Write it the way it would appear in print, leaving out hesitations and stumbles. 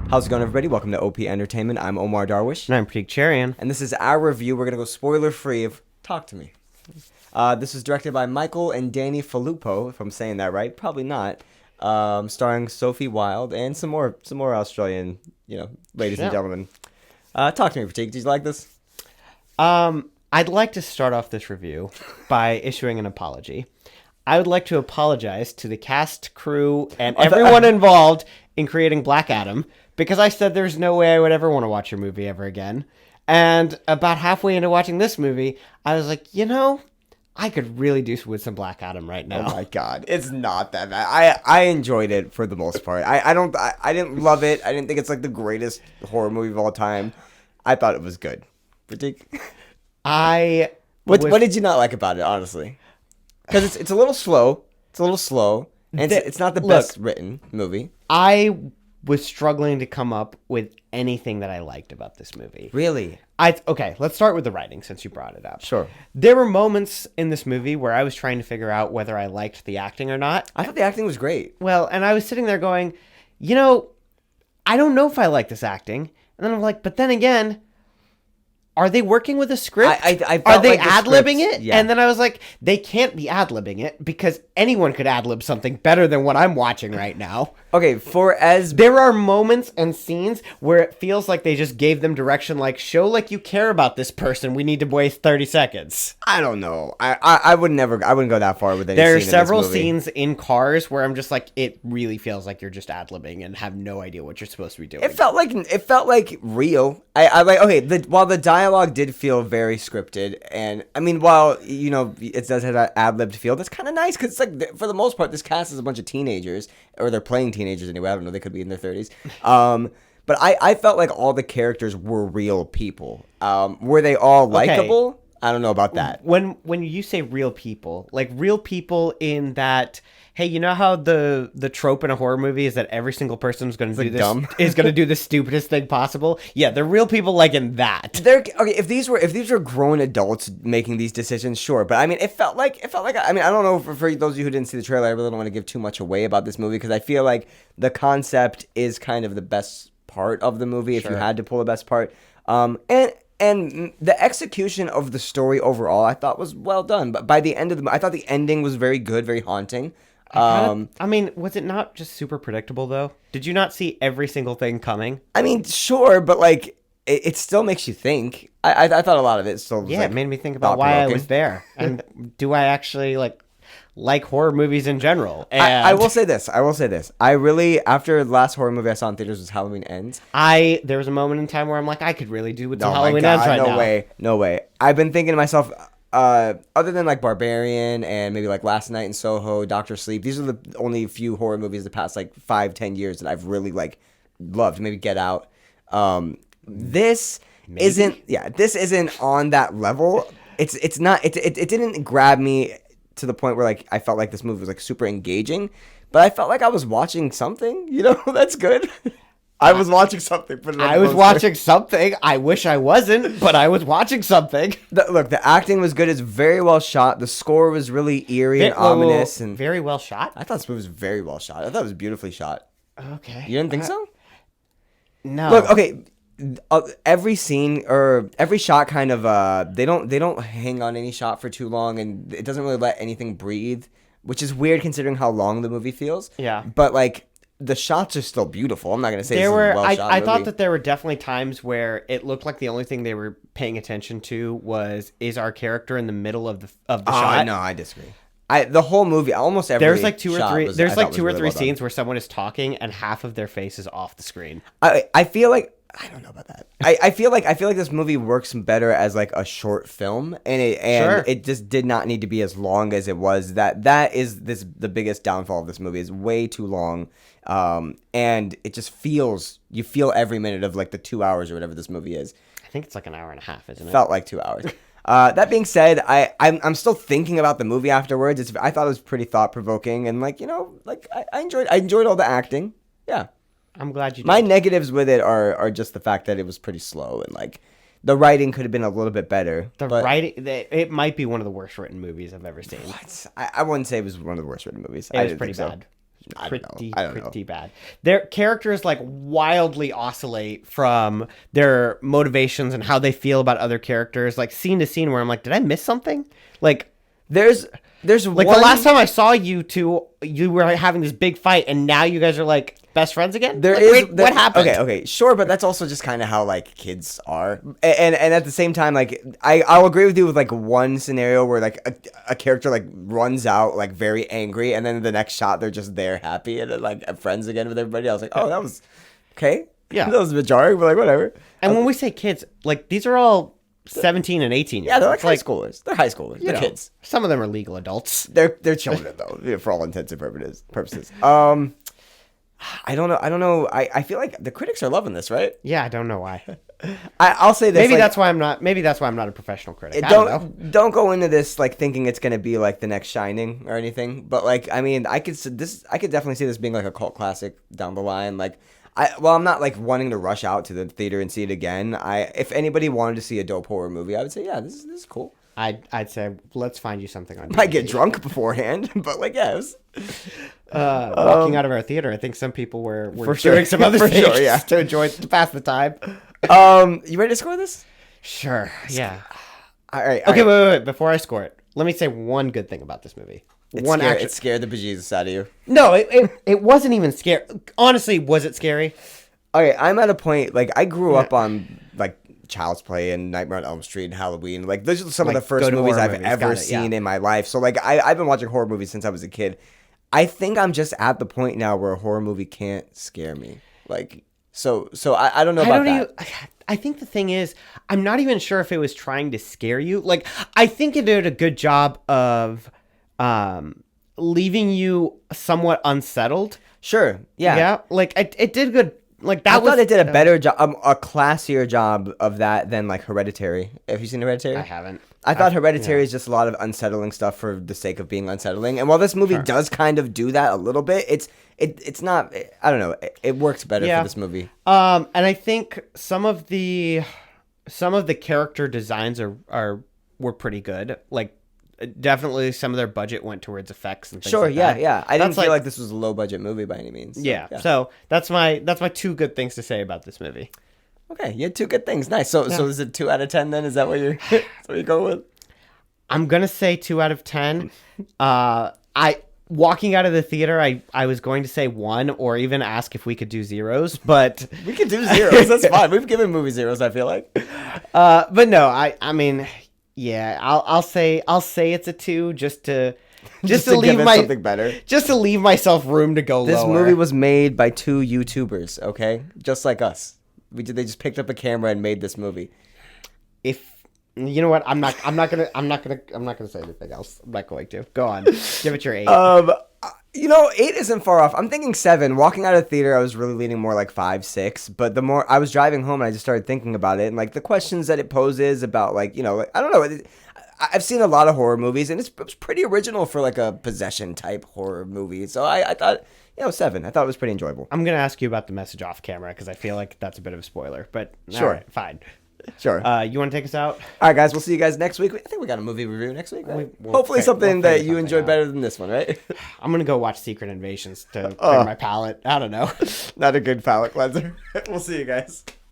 How's it going, everybody? Welcome to OP Entertainment. I'm Omar Darwish. And I'm Pratik Cherian. And this is our review. We're going to go spoiler-free of Talk to Me. This is directed by Michael and Danny Filippo, if I'm saying that right. Probably not. Starring Sophie Wilde and some more Australian, ladies and gentlemen. Talk to me, Pratik. Did you like this? I'd like to start off this review by issuing an apology. I would like to apologize to the cast, crew, and everyone involved in creating Black Adam, because I said there's no way I would ever want to watch your movie ever again. And about halfway into watching this movie, I was like, I could really do with some Black Adam right now. Oh my god, it's not that bad. I enjoyed it for the most part. I didn't love it. I didn't think it's like the greatest horror movie of all time. I thought it was good. Pratik? What did you not like about it, honestly? Because it's a little slow. It's a little slow. And it's not the best written movie. I was struggling to come up with anything that I liked about this movie. Really? Okay, let's start with the writing since you brought it up. Sure. There were moments in this movie where I was trying to figure out whether I liked the acting or not. I thought the acting was great. Well, and I was sitting there going, I don't know if I like this acting. And then I'm like, but then again, are they working with a script? Are they ad-libbing it? Yeah. And then I was like, they can't be ad-libbing it because anyone could ad-lib something better than what I'm watching right now. Okay, there are moments and scenes where it feels like they just gave them direction, like, show like you care about this person. We need to waste 30 seconds. I don't know. I wouldn't go that far with any There are scene several in this movie. scenes in cars where I'm just like, it really feels like you're just ad-libbing and have no idea what you're supposed to be doing. It felt like real. While the dialogue did feel very scripted, and I mean, while it does have that ad-libbed feel, that's kind of nice because it's like for the most part, this cast is a bunch of teenagers, or they're playing teenagers anyway. I don't know. They could be in their 30s. But I felt like all the characters were real people. Were they all likable? Okay. I don't know about that. When you say real people, like real people in that, hey, you know how the trope in a horror movie is that every single person is going to do this dumb. is going to do the stupidest thing possible? Yeah, they're real people like in that. If these were grown adults making these decisions, sure. But I mean, it felt like I mean, I don't know for those of you who didn't see the trailer, I really don't want to give too much away about this movie because I feel like the concept is kind of the best part of the movie if you had to pull the best part. And the execution of the story overall, I thought was well done. But by the end of I thought the ending was very good, very haunting. I mean, was it not just super predictable, though? Did you not see every single thing coming? I mean, sure, but, like, it still makes you think. I thought a lot of it still was, it made me think about why I was there. And do I actually, like horror movies in general? And I will say this. I really, after the last horror movie I saw in theaters was Halloween Ends. There was a moment in time where I'm like, I could really do with some Halloween Ends right now. No way. I've been thinking to myself, other than like Barbarian and maybe like Last Night in Soho, Doctor Sleep, these are the only few horror movies the past like 5-10 years that I've really like loved. Maybe Get Out. This isn't on that level. It's not. It didn't grab me to the point where like I felt like this movie was like super engaging, but I felt like I was watching something. That's good. I was watching something. I was watching something. I wish I wasn't, but I was watching something. Look, the acting was good. It's very well shot. The score was really eerie and ominous. And very well shot? I thought this movie was very well shot. I thought it was beautifully shot. Okay. You didn't think so? No. Look, okay. Every scene or every shot kind of they don't hang on any shot for too long, and it doesn't really let anything breathe, which is weird considering how long the movie feels. Yeah. But like the shots are still beautiful. I'm not gonna say this is a well shot I thought that there were definitely times where it looked like the only thing they were paying attention to is our character in the middle of the shot. No, I disagree. The whole movie, almost every there's like two or three well scenes where someone is talking and half of their face is off the screen. I feel like I don't know about that. I feel like this movie works better as like a short film, and it just did not need to be as long as it was. That is the biggest downfall of this movie. Is way too long, and it just you feel every minute of like the 2 hours or whatever this movie is. I think it's like an hour and a half, isn't it? Felt like 2 hours. That being said, I'm still thinking about the movie afterwards. I thought it was pretty thought provoking, and I enjoyed all the acting. Yeah. I'm glad you did. My negatives with it are just the fact that it was pretty slow and like the writing could have been a little bit better. It might be one of the worst written movies I've ever seen. I wouldn't say it was one of the worst written movies. It was pretty bad. I don't know. Pretty bad. Their characters like wildly oscillate from their motivations and how they feel about other characters, like scene to scene. Where I'm like, did I miss something? Like, There's like one, the last time I saw you two, you were having this big fight, and now you guys are like best friends again. There Like, is wait, what happened? Okay, sure, but that's also just kind of how like kids are, and at the same time, like I'll agree with you with like one scenario where like a character like runs out like very angry, and then the next shot they're just there happy and like friends again with everybody. I was like, oh, that was okay. Yeah. That was a bit jarring, but like whatever. And when we say kids, like these are all 17 and 18 years Yeah, they're old. like high schoolers. They're high schoolers. They're know, kids. Some of them are legal adults. They're children though, yeah, for all intents and purposes. I don't know. I feel like the critics are loving this, right? Yeah, I don't know why. I'll say this. Maybe like, that's why I'm not. Maybe that's why I'm not a professional critic. I don't know. don't go into this like thinking it's gonna be like the next Shining or anything. But like, I mean, I could definitely see this being like a cult classic down the line. Like, I'm not like wanting to rush out to the theater and see it again. If anybody wanted to see a dope horror movie, I would say, yeah, this is cool. I'd say let's find you something on. Might DVD. get drunk beforehand, but like, yeah, it was, Walking out of our theater, I think some people were For sure. doing some other For things sure, yeah. to pass the time. you ready to score this? Sure. Yeah. All right. Okay, wait. Before I score it, let me say one good thing about this movie. It scared the bejesus out of you. No, it wasn't even scary. Honestly, was it scary? Okay, I'm at a point like I grew up on like Child's Play and Nightmare on Elm Street and Halloween. Like those are some of Like, the first good movies horror I've movies. ever Got it, seen yeah. in my life. So like I've been watching horror movies since I was a kid. I think I'm just at the point now where a horror movie can't scare me. Like so I don't know about that. I think the thing is, I'm not even sure if it was trying to scare you. Like, I think it did a good job of leaving you somewhat unsettled. Sure. Yeah. Yeah. Like, it did good. Like, that I was. thought it did a better job, a classier job of that than like Hereditary. Have you seen Hereditary? I haven't. I thought Hereditary is just a lot of unsettling stuff for the sake of being unsettling. And while this movie does kind of do that a little bit, it's not. I don't know. It works better Yeah. for this movie. And I think some of the character designs were pretty good. Like, definitely some of their budget went towards effects and things Sure. like Yeah. that. Yeah. I didn't That's feel like this was a low budget movie by any means. So, Yeah. So that's my two good things to say about this movie. Okay. You had two good things. Nice. So is it 2 out of 10 then? Is that what you're? That's what you go with? I'm gonna say 2 out of 10. Walking out of the theater, I was going to say 1 or even ask if we could do zeros, but We could do zeros. That's fine. We've given movie zeros. I feel like. but no, I mean, yeah, I'll say it's a 2 just to leave give it something better. just to leave myself room to go This lower. movie was made by 2 YouTubers. Okay, just like us. They just picked up a camera and made this movie. If you know what, I'm not gonna say anything else. I'm not going to. Go on, give it your 8. 8 isn't far off. I'm thinking 7. Walking out of the theater, I was really leaning more like 5, 6. But the more I was driving home, and I just started thinking about it, and like the questions that it poses about, like like, I don't know. I've seen a lot of horror movies, and it was pretty original for like a possession type horror movie. So I thought, 7. I thought it was pretty enjoyable. I'm gonna ask you about the message off camera because I feel like that's a bit of a spoiler. But Sure. all right, fine. Sure. You want to take us out? All right, guys. We'll see you guys next week. I think we got a movie review next week. Right? We'll Hopefully, something we'll that figure you something enjoyed out. better than this one, right? I'm gonna go watch Secret Invasions to clear my palate. I don't know. Not a good palate cleanser. We'll see you guys.